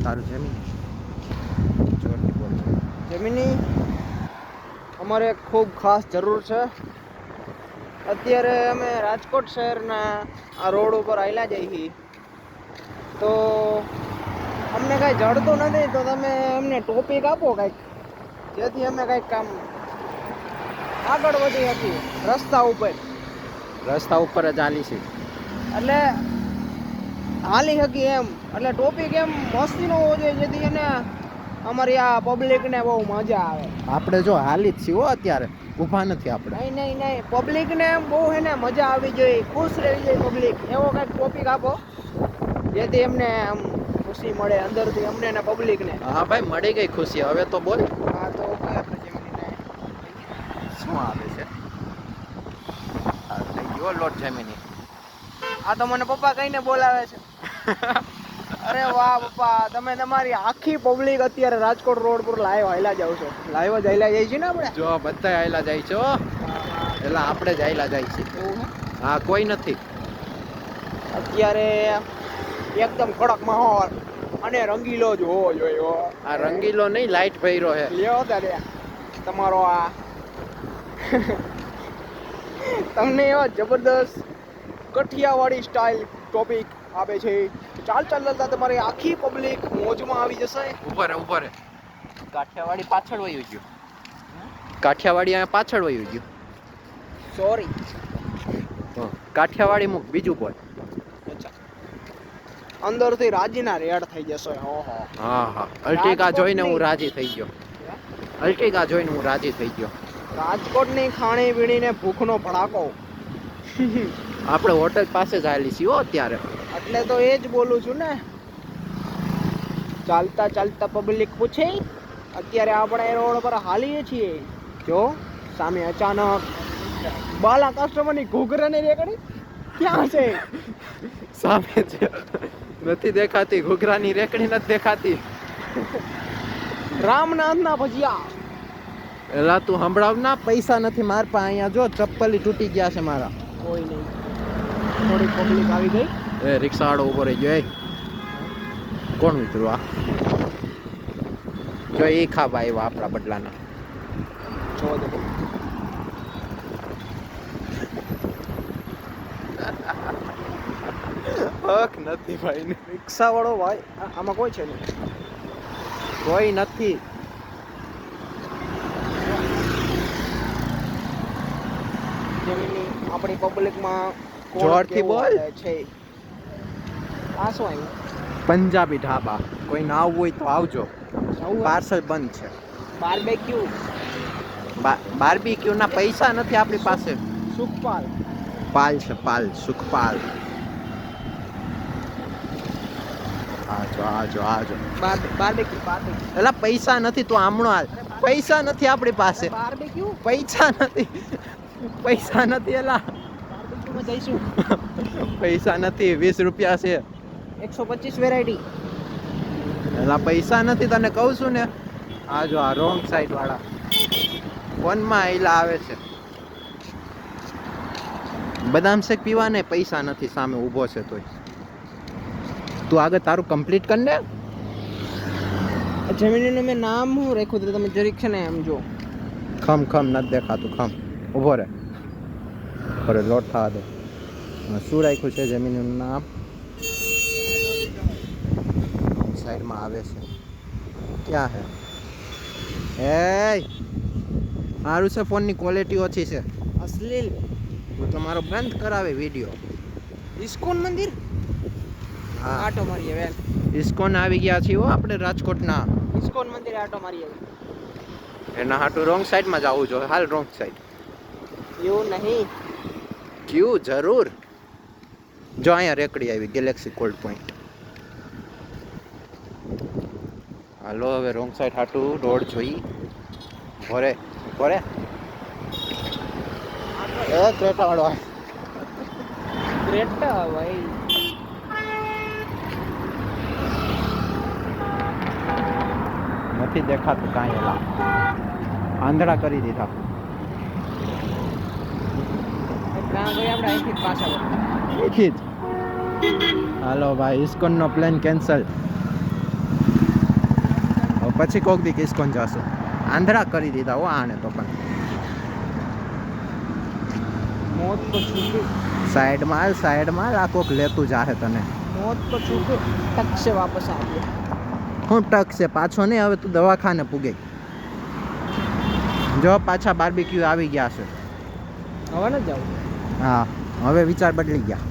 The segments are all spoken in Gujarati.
તારું જમીની અમારે ખૂબ ખાસ જરૂર છે. અત્યારે અમે રાજકોટ શહેરના આ રોડ ઉપર આવેલા જઈએ તો અમને કાંઈ જડતું નથી, તો તમે અમને ટોપિક આપો કાંઈક, જેથી અમે કાંઈક કામ આગળ વધી શકીએ રસ્તા ઉપર જ હાલી છે. એટલે હાલી શકીએ એમ, એટલે ટોપિક એમ મસ્તીનો હોવો જોઈએ જેથી એને અમારી આ પબ્લિકને બહુ મજા આવે. આપણે જો હાલી જ છીએ અત્યારે, ઊભા નથી આપણે. નહીં પબ્લિકને એમ બહુ એને મજા આવી જોઈએ, ખુશ રહેવી જોઈએ પબ્લિક. એવો કાંઈક ટોપિક આપો જેથી એમને આમ ખુશી મળે અંદરથી, અમને ને પબ્લિકને. હા ભાઈ, મળી ગઈ ખુશી. હવે તો બોલ. હા તો ઓકે, આપણે જમીનને શું આવે છે? લઈ ગયો લોટ જમીની. આ તો મને પપ્પા કહીને બોલાવે છે. અરે વાહ પપ્પા, તમે તમારી આખી પબ્લિક અત્યારે રાજકોટ રોડ પર લાઈવ હાલ્યા જાવ છો. લાઈવ જ હાલ્યા જાય છે ને આપણે? જો બધા હાલ્યા જાય છે. એટલે આપણે જ હાલ્યા જાય છે. હા, કોઈ નથી અત્યારે. એકદમ કડક માહોલ અને રંગીલો જ હોવો જોઈએ. આ રંગીલો નહીં, લાઈટ ભર્યો છે. લ્યો તારે તમારો આ તમને એવા જબરદસ્ત કઠિયાવાડી સ્ટાઇલ ટોપિક આપે છે. ચાલતા તમારી આખી પબ્લિક મોજમાં આવી જશે. ઉપર કાઠિયાવાડી પાછળ વયું ગયું. કાઠિયાવાડી અહીંયા પાછળ વયું ગયું. સોરી, કાઠિયાવાડી મુક, બીજું બોલ. અંદરથી રાજીના રેડ થઈ જશે. હા, અલ્ટિકા જોઈને હું રાજી થઈ ગયો. રાજકોટની ખાણી પીણીને ભૂખનો ભડાકો. આપણે હોટલ પાસે જ આવેલી છીએ અત્યારે. એટલે તો એ જ બોલું છું ને. ચાલતા પબ્લિક પૂછે અત્યારે આપણે રોડ પર હાલીએ છીએ. જો સામે અચાનક બાલા કસ્ટમરની ઘૂઘરાની રેકડી ક્યાં છે? સામે છે, નથી દેખાતી. ઘૂઘરાની રેકડી નથી દેખાતી. રામનાથના ભજીયા. એલા તું સંભળાવ ના, પૈસા નથી માર પાસે. અહીંયા જો ચપ્પલી તૂટી ગયા છે મારા. કોઈ નહીં, થોડી પબ્લિક આવી ગઈ. એ રિક્ષાવાળો ઉભો રહી ગયો. કોણ મિત્રો આ? જો એ ખાવા આવ્યા આપણા બદલાના. જો હક નથી ભાઈ. રિક્ષાવાળો ભાઈ આમાં કોઈ છે નહીં. કોઈ નથી. આપણી પબ્લિકમાં જોરથી બોલ છે. આ શું આવ્યું? પંજાબી ઢાબા. કોઈ ના આવવું હોય તો આવજો. પાર્સલ બંધ છે. બાર્બીક્યુ ના પૈસા નથી આપણી પાસે. સુખપાલ સુખપાલ. આજો. બાર્બીક્યુ. એલા પૈસા નથી તો આમણો હાલ. પૈસા નથી આપણી પાસે. બાર્બીક્યુ પૈસા નથી એલા. બાર્બીક્યુમાં જઈશું. પૈસા નથી, 20 રૂપિયા છે. 125 વેરાયટી. એલા પૈસા નથી, તને કહું છું ને. આ જો આ રોંગ સાઈડ વાળા ફોનમાં આયલા આવે છે. બદામ શેક પીવા ને પૈસા નથી, સામે ઊભો છે તોય. તું આગળ તારું કમ્પ્લીટ કર ને. જમીનનું મેં નામ હું રાખ્યું તો તમે જરીક છે ને એમ જો. ખમ નથી દેખાતું. ખમ ઊભો રહે. અરે લોટ થવા દે. શું રાખ્યું છે જમીનનું નામ? સાઈડમાં આવે છે. ક્યાં હે? સારું છે, ફોનની ક્વોલિટી ઓછી છે. અશ્લીલ. તું તમારો બંધ કરાવે વિડીયો. ઇસ્કોન મંદિર. હા, આટો મારીએ વેલ. ઇસ્કોન આવી ગયા છીએ આપણે રાજકોટના. ઇસ્કોન મંદિરે આટો મારીએ. એના હાટું રોંગ સાઈડમાં જ આવવું જોઈએ. હાલ રોંગ સાઈડ. એવું નહીં. ક્યું? જરૂર. જો અહીંયા રેકડી આવી, ગેલેક્સી કોલ્ડ પોઈન્ટ. હાલો હવે રોંગ સાઈડ હાટું રોડ જોઈ. ભરે ક્રેટા વાળો. ક્રેટા ભાઈ. નથી દેખાતું કાંઈ. એલા આંધળા કરી દીધા. આપણે અહીંથી પાછા હાલો ભાઈ, ઇસ્કોન નો પ્લાન કેન્સલ. પછી કોક દી કિસ્કોન જશું. આંધળા કરી દીધા હો આને તો પણ. મોત તો છૂટી, સાઈડમાં આ કોક લેતું જાહે તને. મોત તો છૂટી, ટક સે વાપસ આ ગયો. હું ટક છે પાછો નહીં, હવે તું દવાખાને પૂગે. જો પાછા બાર્બીક્યુ આવી ગયા છે. હવે ન જાવ. હા હવે વિચાર બદલી ગયા.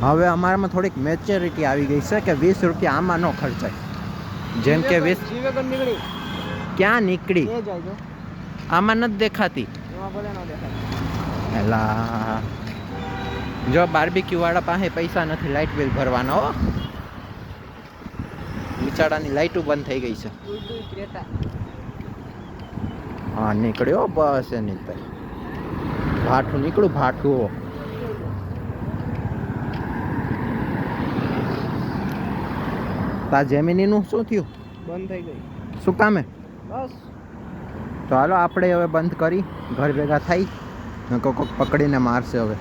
હવે અમારામાં થોડીક મેચ્યોરિટી આવી ગઈ છે કે 20 રૂપિયા આમાં ન ખર્ચાય. જેમ કે 20 જીવેગન નીકળી ક્યાં નીકળી, એ જાય જો આમાં નથી દેખાતી. એમાં ભલે ન દેખાય. એલા જો બાર્બીક્યુ વાળા પાસે પૈસા નથી લાઇટ બિલ ભરવાનો હો. બિચારાની લાઇટો બંધ થઈ ગઈ છે. ઉલટું ક્રેટા. હા નીકળ્યો બસ એની તો ભાઠું નીકળું ભાઠું. તા જેમિનીનું શું થયું? બંધ થઈ ગઈ. શું કામે? બસ તો હાલો આપણે હવે બંધ કરી ઘર ભેગા થઈ. કોક પકડીને મારશે હવે.